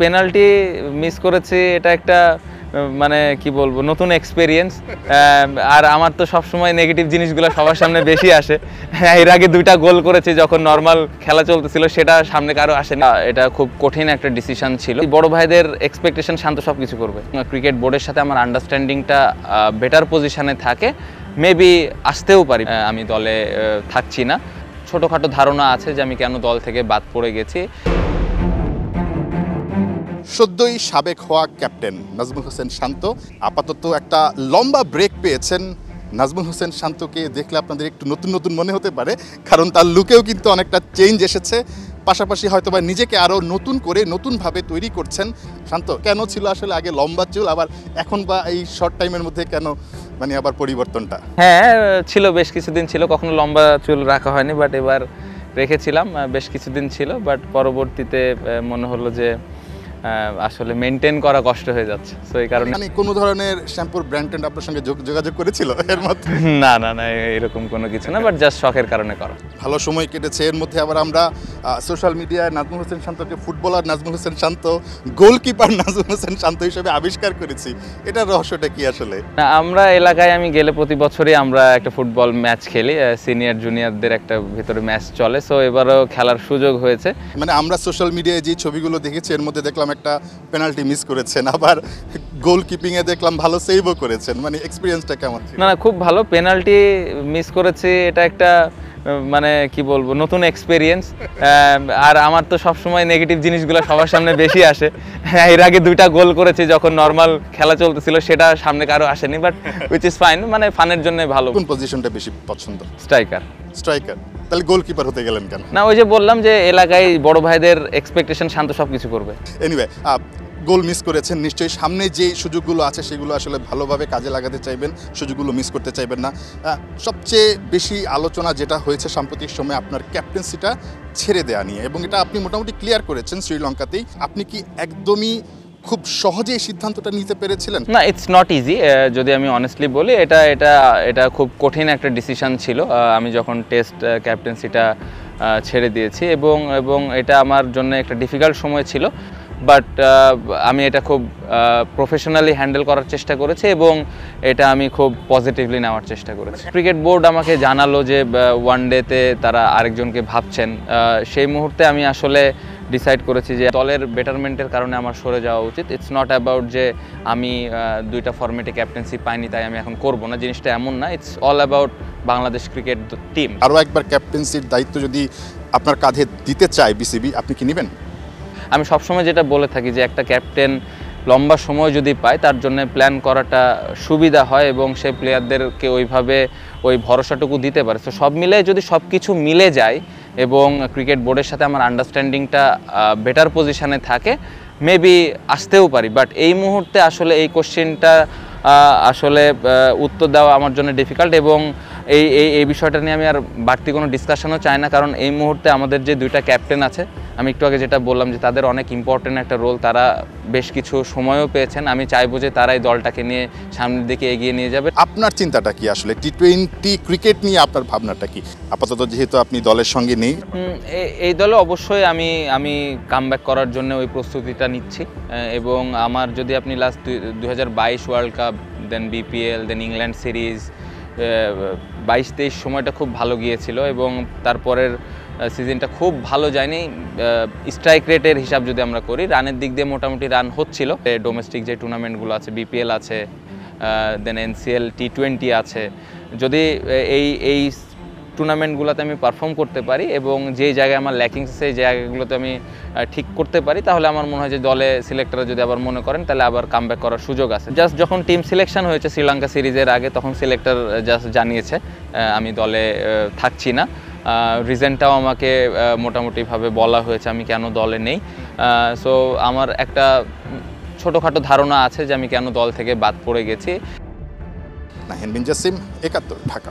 Penalty miss করেছি, এটা একটা মানে কি বলবো নতুন এক্সপেরিয়েন্স। আর আমার তো সবসময় নেগেটিভ জিনিসগুলো সবার সামনে বেশি আসে। এর আগে 2টা গোল করেছি যখন নর্মাল খেলা চলতেছিল, সেটা সামনে কারো আসেনি। এটা খুব কঠিন একটা ডিসিশন ছিল। বড় ভাইদের এক্সপেকটেশন শান্ত সব কিছু করবে। ক্রিকেট বোর্ডের সাথে আমার আন্ডারস্ট্যান্ডিংটা বেটার পজিশনে থাকে, মেবি আসতেও পারি। আমি দলে থাকছি না। ছোটোখাটো ধারণা আছে যে আমি কেন দল থেকে বাদ পড়ে গেছি। সদ্যই সাবেক হওয়া ক্যাপ্টেন নাজমুল হোসেন শান্ত আপাতত একটা লম্বা ব্রেক পেয়েছেন। নাজমুল হোসেন শান্তকে দেখলে আপনাদের একটু নতুন নতুন মনে হতে পারে, কারণ তার লুকেও কিন্তু অনেকটা চেঞ্জ এসেছে। পাশাপাশি হয়তোবা নিজেকে আরও নতুন করে নতুনভাবে তৈরি করছেন। শান্ত, কেন ছিল আসলে আগে লম্বা চুল, আবার এখন বা এই শর্ট টাইমের মধ্যে কেন আবার পরিবর্তনটা? হ্যাঁ ছিল, বেশ কিছুদিন ছিল, কখনো লম্বা চুল রাখা হয়নি, বাট এবার রেখেছিলাম। বেশ কিছুদিন ছিল, বাট পরবর্তীতে মনে হলো যে আসলে মেনটেন করা কষ্ট হয়ে যাচ্ছে, সো এই কারণে। কোনো ধরনের শ্যাম্পুর ব্র্যান্ড আপনার সঙ্গে যোগাযোগ করেছিল এর মধ্যে? না না না, এরকম কোনো কিছু না, বাট জাস্ট শখের কারণে করা। ভালো সময় কেটেছে। এর মধ্যে আবার আমরা সোশ্যাল মিডিয়ায় নাজমুল হোসেন শান্তকে ফুটবলার নাজমুল হোসেন শান্ত, গোলকিপার নাজমুল হোসেন শান্ত হিসেবে আবিষ্কার করেছি। এটার রহস্যটা কি আসলে? আমরা এলাকায় আমি গেলে প্রতি বছরই আমরা একটা ফুটবল ম্যাচ খেলি, সিনিয়র জুনিয়রদের একটা ভিতরে ম্যাচ চলে, সো এবারও খেলার সুযোগ হয়েছে। আমরা সোশ্যাল মিডিয়ায় যে ছবিগুলো দেখেছি এর মধ্যে দেখলাম একটা পেনাল্টি মিস করেছেন, আবার গোলকিপিংয়ে দেখলাম ভালো সেভও করেছেন। এক্সপিরিয়েন্সটা কেমন ছিল? না না, খুব ভালো। পেনাল্টি মিস করেছি, এটা একটা মানে কি বলবো নতুন এক্সপেরিয়েন্স। আর আমার তো সবসময় নেগেটিভ জিনিসগুলো সবার সামনে বেশি আসে। এর আগে 2টা গোল করেছি যখন নর্মাল খেলা চলতেছিল, সেটা সামনে কারো আসেনি, বাট উইচ ইজ ফাইন, ফানের জন্য ভালো। কোন পজিশনটা বেশি পছন্দ? স্ট্রাইকার। স্ট্রাইকার? তাহলে গোলকিপার হতে গেলেন কেন? না, ওই যে বললাম যে এলাকায় বড় ভাইদের এক্সপেকটেশন শান্ত সব কিছু করবে। এনিওয়ে, গোল মিস করেছেন, নিশ্চয়ই সামনে যে সুযোগগুলো আছে সেগুলো আসলে ভালোভাবে কাজে লাগাতে চাইবেন, সুযোগগুলো মিস করতে চাইবেন না। সবচেয়ে বেশি আলোচনা যেটা হয়েছে সাম্প্রতিক সময়ে আপনার ক্যাপ্টেন্সিটা ছেড়ে দেওয়া নিয়ে, এবং এটা আপনি মোটামুটি ক্লিয়ার করেছেন শ্রীলঙ্কাতেই। আপনি কি একদমই খুব সহজেই সিদ্ধান্তটা নিতে পেরেছিলেন? না, ইটস নট ইজি। যদি আমি অনেস্টলি বলি, এটা খুব কঠিন একটা ডিসিশন ছিল। আমি যখন টেস্ট ক্যাপ্টেন্সিটা ছেড়ে দিয়েছি, এবং এটা আমার জন্য একটা ডিফিকাল্ট সময় ছিল, বাট আমি এটা খুব প্রফেশনালি হ্যান্ডেল করার চেষ্টা করেছি, এবং এটা আমি খুব পজিটিভলি নেওয়ার চেষ্টা করেছি। ক্রিকেট বোর্ড আমাকে জানালো যে ওয়ান ডেতে তারা আরেকজনকে ভাবছেন। সেই মুহূর্তে আমি আসলে ডিসাইড করেছি যে দলের বেটারমেন্টের কারণে আমার সরে যাওয়া উচিত। ইটস নট অ্যাবাউট যে আমি 2টা ফরম্যাটে ক্যাপ্টেন্সি পাইনি তাই আমি এখন করব না, জিনিসটা এমন না। It's all about Bangladesh cricket team. আরও একবার ক্যাপ্টেন্সির দায়িত্ব যদি আপনার কাঁধে দিতে চায় বিসিবি, আপনি কি নেবেন? আমি সবসময় যেটা বলে থাকি যে একটা ক্যাপ্টেন লম্বা সময় যদি পায়, তার জন্য প্ল্যান করাটা সুবিধা হয়, এবং সে প্লেয়ারদেরকে ওইভাবে ওই ভরসাটুকু দিতে পারে। তো সব মিলে যদি সব কিছু মিলে যায় এবং ক্রিকেট বোর্ডের সাথে আমার আন্ডারস্ট্যান্ডিংটা বেটার পজিশনে থাকে, মেবি আসতেও পারি। বাট এই মুহূর্তে আসলে এই কোশ্চেনটা আসলে উত্তর দেওয়া আমার জন্য ডিফিকাল্ট, এবং এই বিষয়টা নিয়ে আমি আর বাড়তি কোনো ডিসকাশনও চাই না, কারণ এই মুহূর্তে আমাদের যে 2টা ক্যাপ্টেন আছে, আমি একটু আগে যেটা বললাম যে তাদের অনেক ইম্পর্টেন্ট একটা রোল, তারা বেশ কিছু সময়ও পেয়েছেন। আমি চাইবো যে তারাই দলটাকে নিয়ে সামনের দিকে এগিয়ে নিয়ে যাবে। আপনার চিন্তাটা কি আসলে টি20 ক্রিকেট নিয়ে আপনার ভাবনাটা কি? আপাতত যেহেতু আপনি দলের সঙ্গে নেই, এই দলে অবশ্যই আমি কামব্যাক করার জন্য ওই প্রস্তুতিটা নিচ্ছি, এবং আমার যদি আপনি লাস্ট 2022 ওয়ার্ল্ড কাপ, দেন বিপিএল, দেন ইংল্যান্ড সিরিজ, 22-23 সময়টা খুব ভালো গিয়েছিল, এবং তারপরের সিজনটা খুব ভালো যায়নি। স্ট্রাইক রেটের হিসাব যদি আমরা করি, রানের দিক দিয়ে মোটামুটি রান হচ্ছিল। ডোমেস্টিক যে টুর্নামেন্টগুলো আছে, বিপিএল আছে, দেন এনসিএল, টি20 আছে, যদি এই টুর্নামেন্টগুলোতে আমি পারফর্ম করতে পারি এবং যে জায়গায় আমার ল্যাকিংস আছে সেই জায়গাগুলোতে আমি ঠিক করতে পারি, তাহলে আমার মনে হয় যে দলে সিলেক্টররা যদি আবার মনে করেন তাহলে আবার কামব্যাক করার সুযোগ আছে। জাস্ট যখন টিম সিলেকশন হয়েছে শ্রীলঙ্কা সিরিজের আগে, তখন সিলেক্টর জাস্ট জানিয়েছে আমি দলে থাকছি না। রিজনটাও আমাকে মোটামুটিভাবে বলা হয়েছে আমি কেন দলে নেই। সো আমার একটা ছোটোখাটো ধারণা আছে যে আমি কেন দল থেকে বাদ পড়ে গেছি। নাহিন বিন জাসিম, 71, ঢাকা।